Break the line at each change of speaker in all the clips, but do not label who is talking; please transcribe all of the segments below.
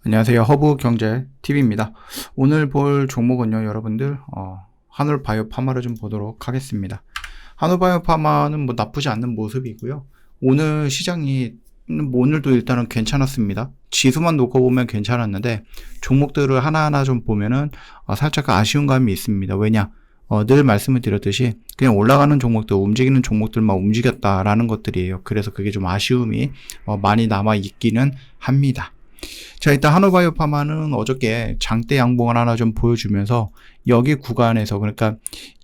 안녕하세요. 허브경제TV입니다. 오늘 볼 종목은요, 여러분들, 한올바이오파마를 좀 보도록 하겠습니다. 한올바이오파마는 뭐 나쁘지 않는 모습이고요. 오늘 시장이, 오늘도 일단은 괜찮았습니다. 지수만 놓고 보면 괜찮았는데, 종목들을 하나하나 좀 보면은, 살짝 아쉬운 감이 있습니다. 왜냐? 늘 말씀을 드렸듯이, 그냥 올라가는 종목들, 움직이는 종목들만 움직였다라는 것들이에요. 그래서 그게 좀 아쉬움이 많이 남아 있기는 합니다. 자, 일단 한올바이오파마는 어저께 장대 양봉을 하나 좀 보여주면서 여기 구간에서, 그러니까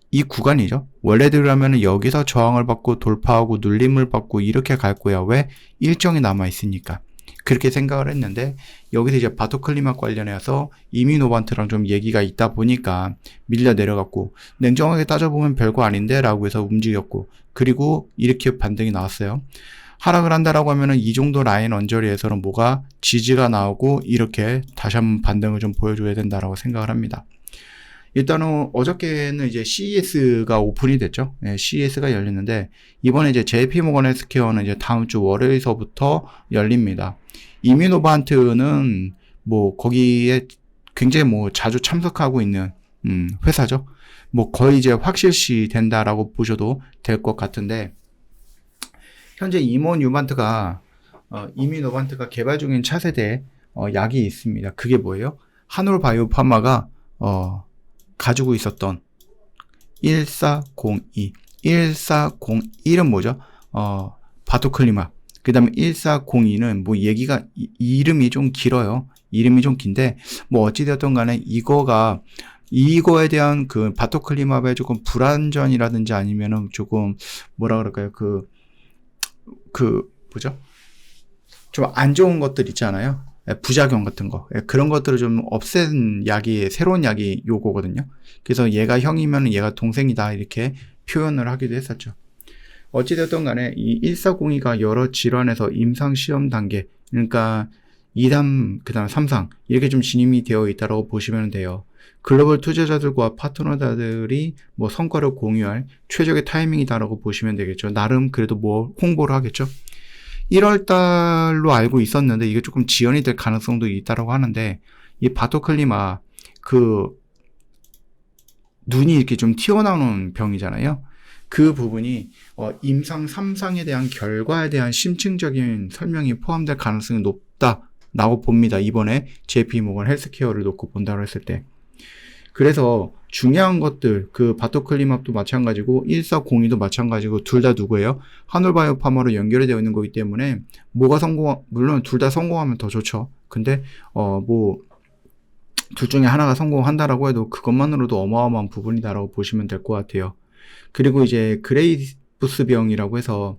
이 구간이죠. 원래대로라면 여기서 저항을 받고 돌파하고 눌림을 받고 이렇게 갈 거야. 왜? 일정이 남아 있으니까. 그렇게 생각을 했는데, 여기서 이제 바토클리막 관련해서 이미노반트랑 좀 얘기가 있다 보니까 밀려 내려갔고, 냉정하게 따져보면 별거 아닌데 라고 해서 움직였고, 그리고 이렇게 반등이 나왔어요. 하락을 한다라고 하면은 이 정도 라인 언저리에서는 뭐가 지지가 나오고 이렇게 다시 한번 반등을 좀 보여줘야 된다라고 생각을 합니다. 일단은 어저께는 이제 CES가 오픈이 됐죠. 네, CES가 열렸는데 이번에 이제 JP모건 헬스케어는 이제 다음 주 월요일서부터 열립니다. 이미노반트는 뭐 거기에 굉장히 뭐 자주 참석하고 있는 회사죠. 뭐 거의 이제 확실시 된다라고 보셔도 될 것 같은데, 현재 이미노반트가 개발 중인 차세대 약이 있습니다. 그게 뭐예요? 한올바이오파마가 가지고 있었던 1402. 1401은 뭐죠? 바토클리막. 그 다음에 1402는 뭐 얘기가, 이름이 좀 길어요. 이름이 좀 긴데, 뭐 어찌되었던 간에 이거에 대한 그 바토클리막의 조금 불안전이라든지 아니면은 조금 뭐라 그럴까요? 뭐죠? 좀 안 좋은 것들 있잖아요. 부작용 같은 거. 그런 것들을 좀 없앤 약이, 새로운 약이 요거거든요. 그래서 얘가 형이면 얘가 동생이다. 이렇게 표현을 하기도 했었죠. 어찌되었던 간에 이 1402가 여러 질환에서 임상 시험 단계, 그러니까 2상, 그 다음 3상, 이렇게 좀 진입이 되어 있다고 보시면 돼요. 글로벌 투자자들과 파트너들이 뭐 성과를 공유할 최적의 타이밍이다라고 보시면 되겠죠. 나름 그래도 뭐 홍보를 하겠죠. 1월 달로 알고 있었는데 이게 조금 지연이 될 가능성도 있다라고 하는데, 이 바토클리마 눈이 이렇게 좀 튀어나오는 병이잖아요. 그 부분이 임상 3상에 대한 결과에 대한 심층적인 설명이 포함될 가능성이 높다라고 봅니다. 이번에 JP모건 헬스케어를 놓고 본다고 했을 때. 그래서 중요한 것들, 그 바토클리막도 마찬가지고 1402도 마찬가지고 둘 다 누구예요? 한올바이오파마로 연결이 되어 있는 거기 때문에 물론 둘 다 성공하면 더 좋죠. 근데 둘 중에 하나가 성공한다라고 해도 그것만으로도 어마어마한 부분이다라고 보시면 될 것 같아요. 그리고 이제 그레이부스병이라고 해서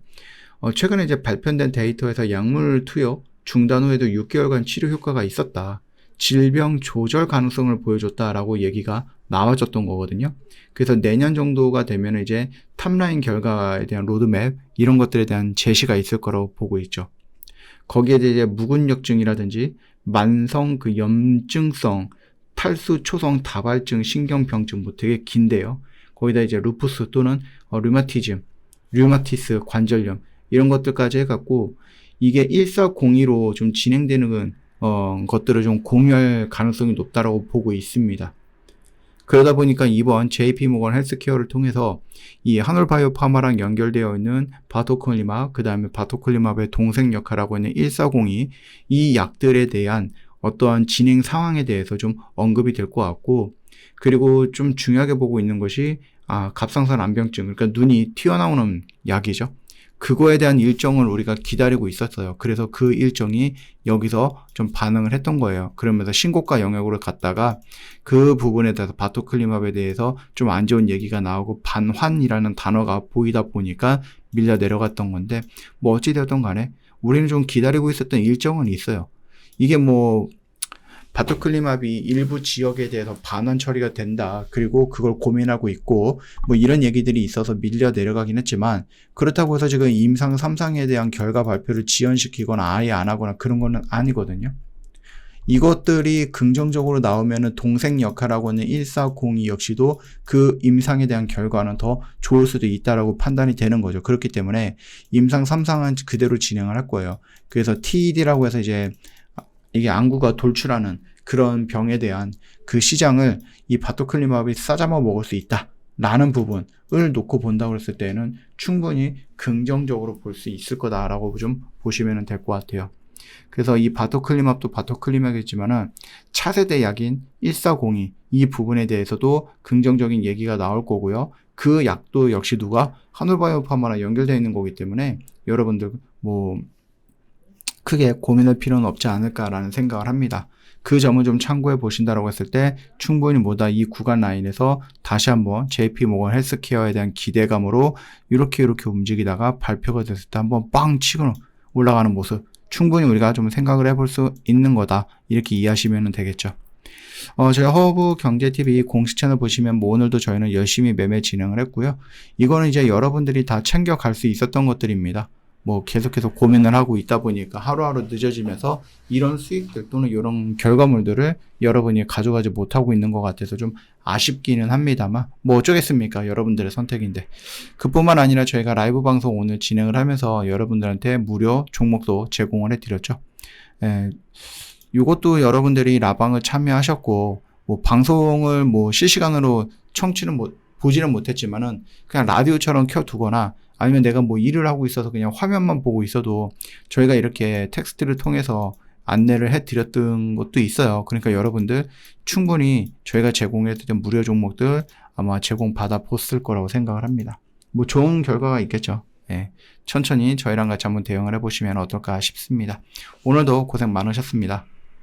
최근에 이제 발표된 데이터에서 약물 투여 중단 후에도 6개월간 치료 효과가 있었다. 질병 조절 가능성을 보여줬다라고 얘기가 나와줬던 거거든요. 그래서 내년 정도가 되면 이제 탑라인 결과에 대한 로드맵, 이런 것들에 대한 제시가 있을 거라고 보고 있죠. 거기에 이제 묵은역증이라든지 만성 그 염증성 탈수 초성 다발증 신경병증, 뭐 되게 긴데요. 거기다 이제 루푸스 또는 류마티스 관절염, 이런 것들까지 해갖고 이게 1402로 좀 진행되는 것들을 좀 공유할 가능성이 높다라고 보고 있습니다. 그러다 보니까 이번 JP모건 헬스케어를 통해서 이 한올바이오파마랑 연결되어 있는 바토클리막, 그 다음에 바토클리막의 동생 역할하고 있는 1402, 이 약들에 대한 어떠한 진행 상황에 대해서 좀 언급이 될 것 같고, 그리고 좀 중요하게 보고 있는 것이 갑상선 암병증, 그러니까 눈이 튀어나오는 약이죠. 그거에 대한 일정을 우리가 기다리고 있었어요. 그래서 그 일정이 여기서 좀 반응을 했던 거예요. 그러면서 신고가 영역으로 갔다가 그 부분에 대해서 바토클리막에 대해서 좀 안 좋은 얘기가 나오고 반환이라는 단어가 보이다 보니까 밀려 내려갔던 건데, 뭐 어찌되었던 간에 우리는 좀 기다리고 있었던 일정은 있어요. 이게 뭐 바토클리막이 일부 지역에 대해서 반환 처리가 된다, 그리고 그걸 고민하고 있고, 뭐 이런 얘기들이 있어서 밀려 내려가긴 했지만, 그렇다고 해서 지금 임상 3상에 대한 결과 발표를 지연시키거나 아예 안 하거나 그런 거는 아니거든요. 이것들이 긍정적으로 나오면은 동생 역할하고 있는 1402 역시도 그 임상에 대한 결과는 더 좋을 수도 있다라고 판단이 되는 거죠. 그렇기 때문에 임상 3상은 그대로 진행을 할 거예요. 그래서 TED라고 해서 이제 이게 안구가 돌출하는 그런 병에 대한 그 시장을 이 바토클리마블이 싸잡아 먹을 수 있다 라는 부분을 놓고 본다고 했을 때는 충분히 긍정적으로 볼 수 있을 거다라고 좀 보시면 될 것 같아요. 그래서 이 바토클리맙도 바토클리맙이지만은 차세대 약인 1402 이 부분에 대해서도 긍정적인 얘기가 나올 거고요. 그 약도 역시 누가 한올바이오파마랑 연결되어 있는 거기 때문에 여러분들 뭐 크게 고민할 필요는 없지 않을까라는 생각을 합니다. 그 점을 좀 참고해 보신다라고 했을 때 충분히 뭐다 이 구간 라인에서 다시 한번 JP 모건 헬스케어에 대한 기대감으로 이렇게 움직이다가 발표가 됐을 때 한번 빵 치고 올라가는 모습 충분히 우리가 좀 생각을 해볼 수 있는 거다 이렇게 이해하시면 되겠죠. 제가 허브 경제TV 공식 채널 보시면 뭐 오늘도 저희는 열심히 매매 진행을 했고요. 이거는 이제 여러분들이 다 챙겨갈 수 있었던 것들입니다. 뭐 계속해서 고민을 하고 있다 보니까 하루하루 늦어지면서 이런 수익들 또는 이런 결과물들을 여러분이 가져가지 못하고 있는 것 같아서 좀 아쉽기는 합니다만 뭐 어쩌겠습니까? 여러분들의 선택인데. 그뿐만 아니라 저희가 라이브 방송 오늘 진행을 하면서 여러분들한테 무료 종목도 제공을 해드렸죠. 이것도 여러분들이 라방을 참여하셨고 뭐 방송을 뭐 실시간으로 보지는 못했지만은 그냥 라디오처럼 켜두거나 아니면 내가 뭐 일을 하고 있어서 그냥 화면만 보고 있어도 저희가 이렇게 텍스트를 통해서 안내를 해드렸던 것도 있어요. 그러니까 여러분들 충분히 저희가 제공해드린 무료 종목들 아마 제공받아 보실 거라고 생각을 합니다. 뭐 좋은 결과가 있겠죠. 예, 천천히 저희랑 같이 한번 대응을 해보시면 어떨까 싶습니다. 오늘도 고생 많으셨습니다.